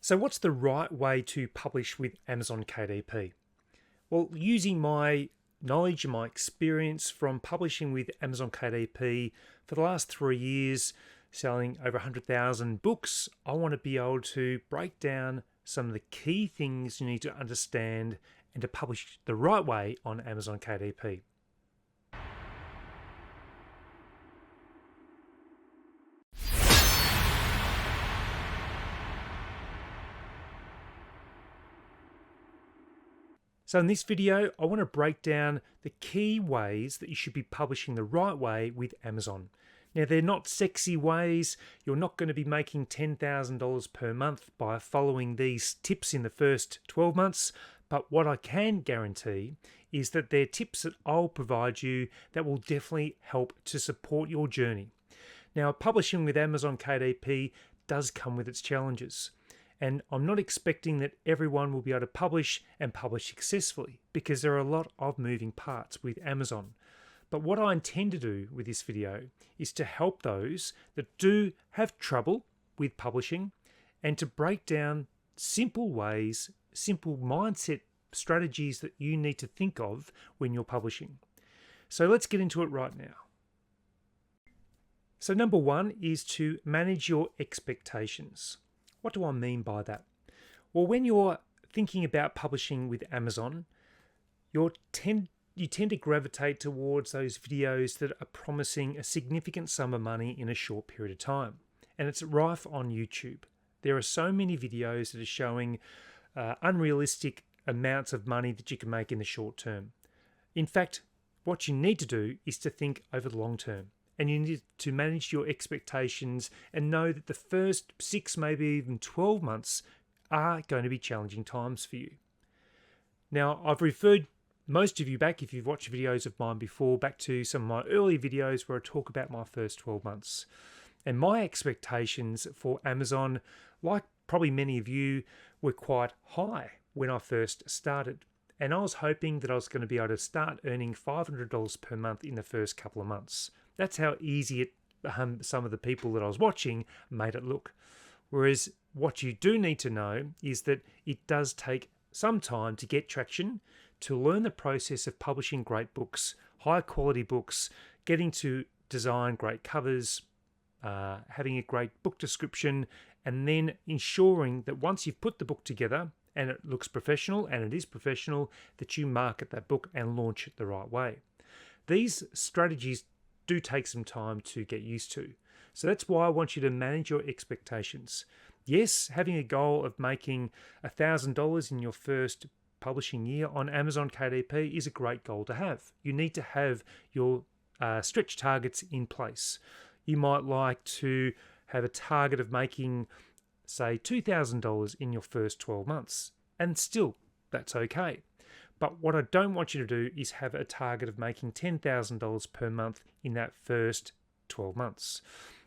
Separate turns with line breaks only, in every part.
So what's the right way to publish with Amazon KDP? Well, using my knowledge and my experience from publishing with Amazon KDP for the last 3 years, selling over 100,000 books, I want to be able to break down some of the key things you need to understand and to publish the right way on Amazon KDP. So in this video, I want to break down the key ways that you should be publishing the right way with Amazon. Now, they're not sexy ways. You're not going to be making $10,000 per month by following these tips in the first 12 months. But what I can guarantee is that they're tips that I'll provide you that will definitely help to support your journey. Now, publishing with Amazon KDP does come with its challenges. And I'm not expecting that everyone will be able to publish and publish successfully because there are a lot of moving parts with Amazon. But what I intend to do with this video is to help those that do have trouble with publishing and to break down simple ways, simple mindset strategies that you need to think of when you're publishing. So let's get into it right now. So number one is to manage your expectations. What do I mean by that? Well, when you're thinking about publishing with Amazon, you tend to gravitate towards those videos that are promising a significant sum of money in a short period of time. And it's rife on YouTube. There are so many videos that are showing unrealistic amounts of money that you can make in the short term. In fact, what you need to do is to think over the long term. And you need to manage your expectations and know that the first 6, maybe even 12 months are going to be challenging times for you. Now, I've referred most of you back, if you've watched videos of mine before, back to some of my early videos where I talk about my first 12 months. And my expectations for Amazon, like probably many of you, were quite high when I first started. And I was hoping that I was going to be able to start earning $500 per month in the first couple of months. That's how easy some of the people that I was watching made it look. Whereas what you do need to know is that it does take some time to get traction, to learn the process of publishing great books, high quality books, getting to design great covers, having a great book description, and then ensuring that once you've put the book together and it looks professional, and it is professional, that you market that book and launch it the right way. These strategies do take some time to get used to. So that's why I want you to manage your expectations. Yes, having a goal of making $1,000 in your first publishing year on Amazon KDP is a great goal to have. You need to have your stretch targets in place. You might like to have a target of making, say, $2,000 in your first 12 months, and still, that's okay. But what I don't want you to do is have a target of making $10,000 per month in that first 12 months.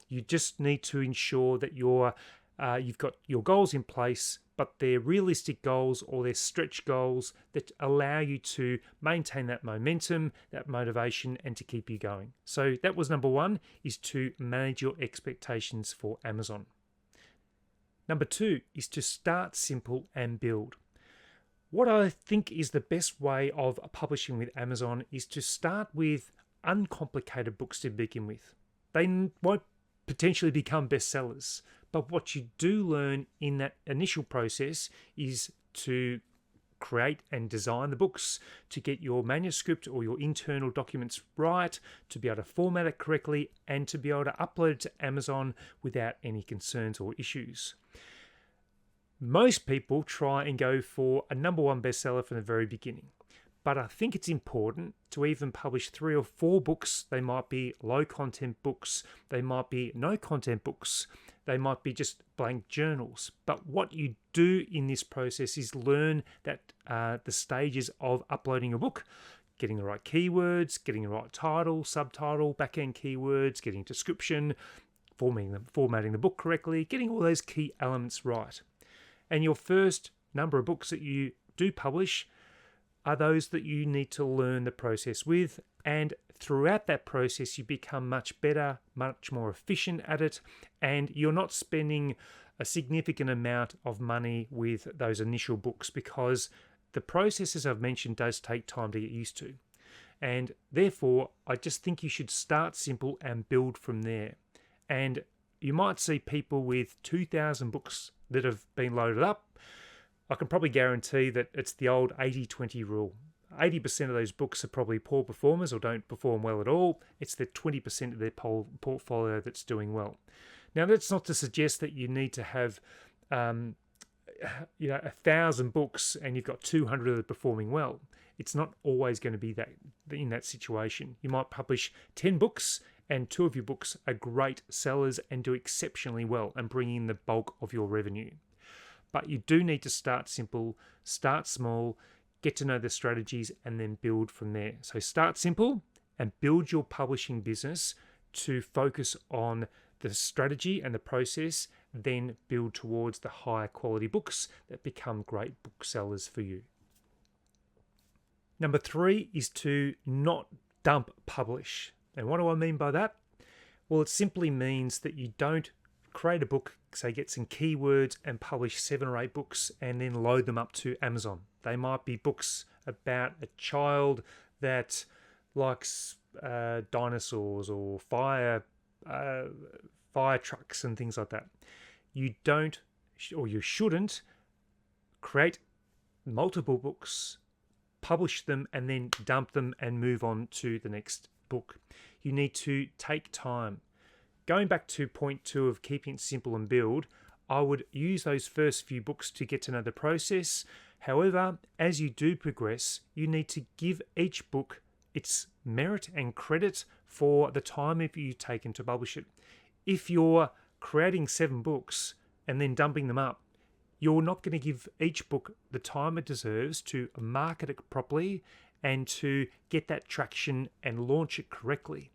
You just need to ensure that you've got your goals in place, but they're realistic goals or they're stretch goals that allow you to maintain that momentum, that motivation, and to keep you going. So that was number one, is to manage your expectations for Amazon. Number two is to start simple and build. What I think is the best way of publishing with Amazon is to start with uncomplicated books to begin with. They won't potentially become bestsellers, but what you do learn in that initial process is to create and design the books, to get your manuscript or your internal documents right, to be able to format it correctly, and to be able to upload it to Amazon without any concerns or issues. Most people try and go for a number one bestseller from the very beginning. But I think it's important to even publish 3 or 4 books. They might be low content books. They might be no content books. They might be just blank journals. But what you do in this process is learn that the stages of uploading a book, getting the right keywords, getting the right title, subtitle, back-end keywords, getting description, formatting the book correctly, getting all those key elements right. And your first number of books that you do publish are those that you need to learn the process with. And throughout that process, you become much better, much more efficient at it. And you're not spending a significant amount of money with those initial books, because the process, as I've mentioned, does take time to get used to. And therefore, I just think you should start simple and build from there. And you might see people with 2,000 books that have been loaded up. I can probably guarantee that it's the old 80-20 rule. 80% of those books are probably poor performers or don't perform well at all. It's the 20% of their portfolio that's doing well. Now, that's not to suggest that you need to have 1,000 books and you've got 200 that are performing well. It's not always going to be that in that situation. You might publish 10 books and 2 of your books are great sellers and do exceptionally well and bring in the bulk of your revenue. But you do need to start simple, start small, get to know the strategies, and then build from there. So start simple and build your publishing business to focus on the strategy and the process, then build towards the higher quality books that become great booksellers for you. Number 3 is to not dump publish. And what do I mean by that? Well, it simply means that you don't create a book, say get some keywords and publish 7 or 8 books and then load them up to Amazon. They might be books about a child that likes dinosaurs or fire trucks and things like that. You don't, or you shouldn't, create multiple books, publish them, and then dump them and move on to the next book. You need to take time. Going back to point 2 of keeping it simple and build, I would use those first few books to get to know the process. However, as you do progress, you need to give each book its merit and credit for the time you've taken to publish it. If you're creating 7 books and then dumping them up, you're not going to give each book the time it deserves to market it properly and to get that traction and launch it correctly.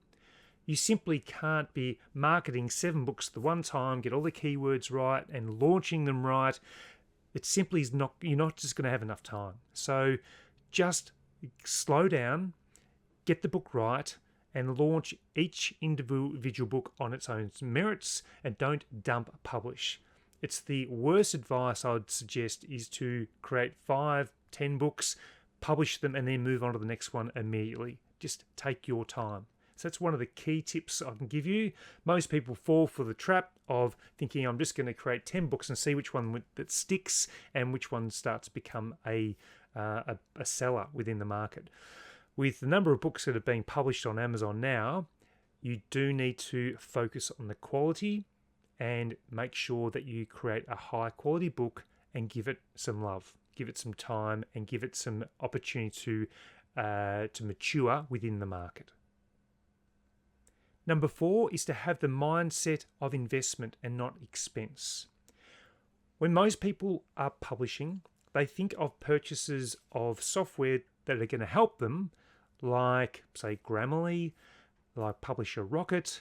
You simply can't be marketing 7 books at the one time, get all the keywords right and launching them right. It simply is not, you're not just going to have enough time. So just slow down, get the book right, and launch each individual book on its own merits, and don't dump publish. It's the worst advice I would suggest is to create 5, 10 books, publish them, and then move on to the next one immediately. Just take your time. So that's one of the key tips I can give you. Most people fall for the trap of thinking I'm just going to create 10 books and see which one that sticks and which one starts to become a seller within the market. With the number of books that are being published on Amazon now, you do need to focus on the quality and make sure that you create a high quality book and give it some love, give it some time, and give it some opportunity to mature within the market. Number 4 is to have the mindset of investment and not expense. When most people are publishing, they think of purchases of software that are going to help them, like, say, Grammarly, like Publisher Rocket,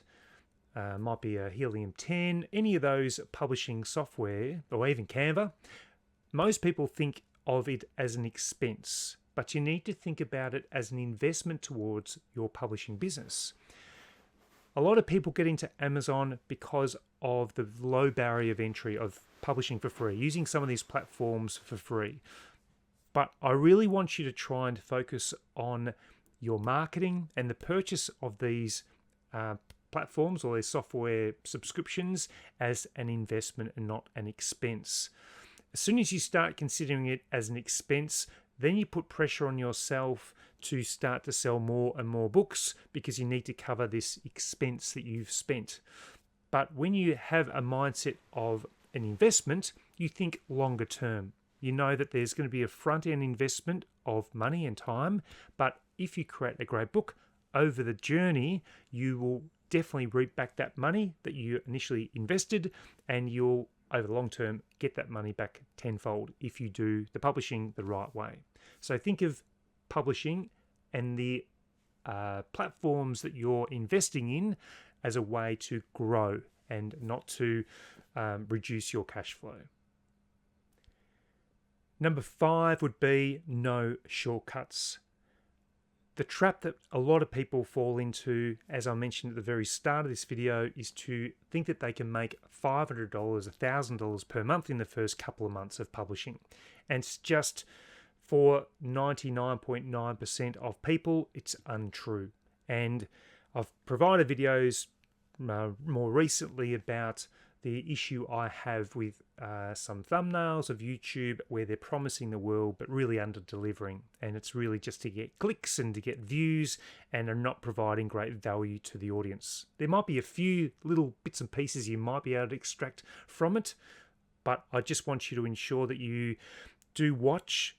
might be a Helium 10, any of those publishing software, or even Canva. Most people think of it as an expense, but you need to think about it as an investment towards your publishing business. A lot of people get into Amazon because of the low barrier of entry of publishing for free, using some of these platforms for free. But I really want you to try and focus on your marketing and the purchase of these platforms or these software subscriptions as an investment and not an expense. As soon as you start considering it as an expense, then you put pressure on yourself to start to sell more and more books because you need to cover this expense that you've spent. But when you have a mindset of an investment, you think longer term. You know that there's going to be a front-end investment of money and time, but if you create a great book, over the journey, you will definitely reap back that money that you initially invested, and you'll, over the long term, get that money back tenfold if you do the publishing the right way. So think of publishing and the platforms that you're investing in as a way to grow and not to reduce your cash flow. Number 5 would be no shortcuts. The trap that a lot of people fall into, as I mentioned at the very start of this video, is to think that they can make $500, $1,000 per month in the first couple of months of publishing. And it's just, for 99.9% of people, it's untrue. And I've provided videos more recently about the issue I have with some thumbnails of YouTube where they're promising the world but really under-delivering, and it's really just to get clicks and to get views and are not providing great value to the audience. There might be a few little bits and pieces you might be able to extract from it, but I just want you to ensure that you do watch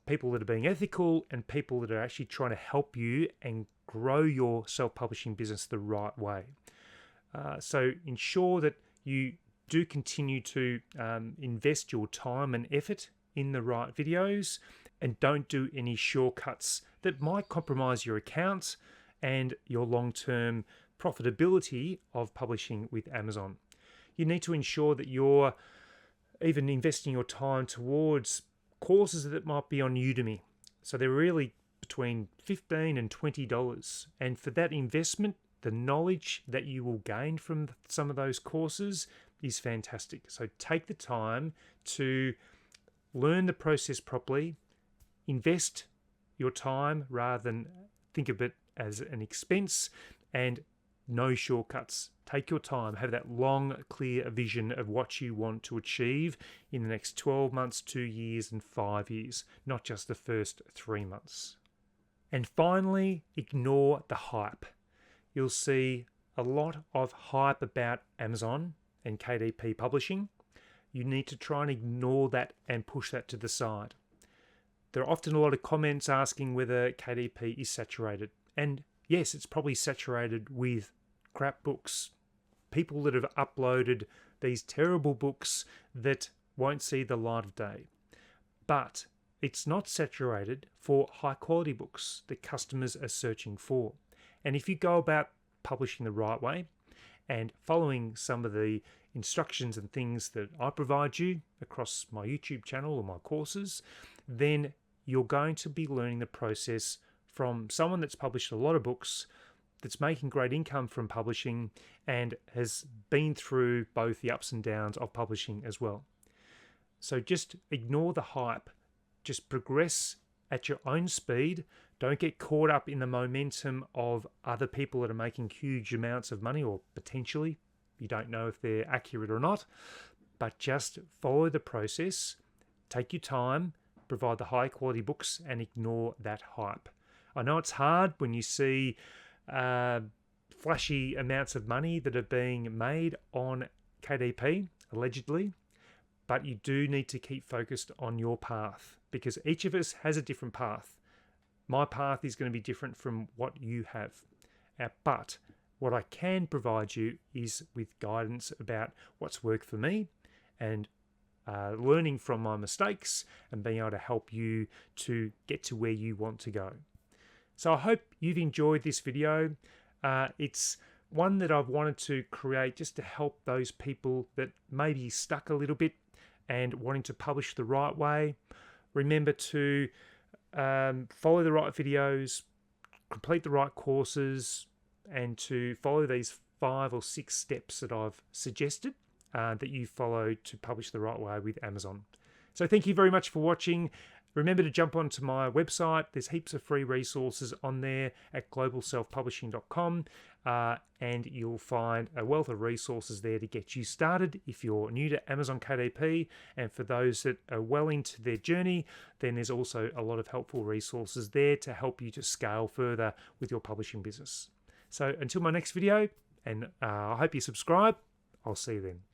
people that are being ethical and people that are actually trying to help you and grow your self-publishing business the right way. So ensure that you do continue to invest your time and effort in the right videos, and don't do any shortcuts that might compromise your account and your long-term profitability of publishing with Amazon. You need to ensure that you're even investing your time towards courses that might be on Udemy. So they're really between $15 and $20. And for that investment, the knowledge that you will gain from some of those courses is fantastic. So take the time to learn the process properly, invest your time rather than think of it as an expense, and no shortcuts. Take your time, have that long, clear vision of what you want to achieve in the next 12 months, 2 years, and 5 years, not just the first 3 months. And finally, ignore the hype. You'll see a lot of hype about Amazon and KDP publishing. You need to try and ignore that and push that to the side. There are often a lot of comments asking whether KDP is saturated. And yes, it's probably saturated with crap books. People that have uploaded these terrible books that won't see the light of day. But it's not saturated for high quality books that customers are searching for. And if you go about publishing the right way and following some of the instructions and things that I provide you across my YouTube channel or my courses, then you're going to be learning the process from someone that's published a lot of books, that's making great income from publishing, and has been through both the ups and downs of publishing as well. So just ignore the hype. Just progress at your own speed. Don't get caught up in the momentum of other people that are making huge amounts of money, or potentially. You don't know if they're accurate or not. But just follow the process. Take your time. Provide the high quality books and ignore that hype. I know it's hard when you see flashy amounts of money that are being made on KDP, allegedly. But you do need to keep focused on your path, because each of us has a different path. My path is going to be different from what you have. But what I can provide you is with guidance about what's worked for me, and learning from my mistakes and being able to help you to get to where you want to go. So I hope you've enjoyed this video. It's one that I've wanted to create just to help those people that may be stuck a little bit and wanting to publish the right way. Remember to follow the right videos, complete the right courses, and to follow these 5 or 6 steps that I've suggested that you follow to publish the right way with Amazon. So thank you very much for watching. Remember to jump onto my website. There's heaps of free resources on there at globalselfpublishing.com, and you'll find a wealth of resources there to get you started if you're new to Amazon KDP. And for those that are well into their journey, then there's also a lot of helpful resources there to help you to scale further with your publishing business. So until my next video, and I hope you subscribe, I'll see you then.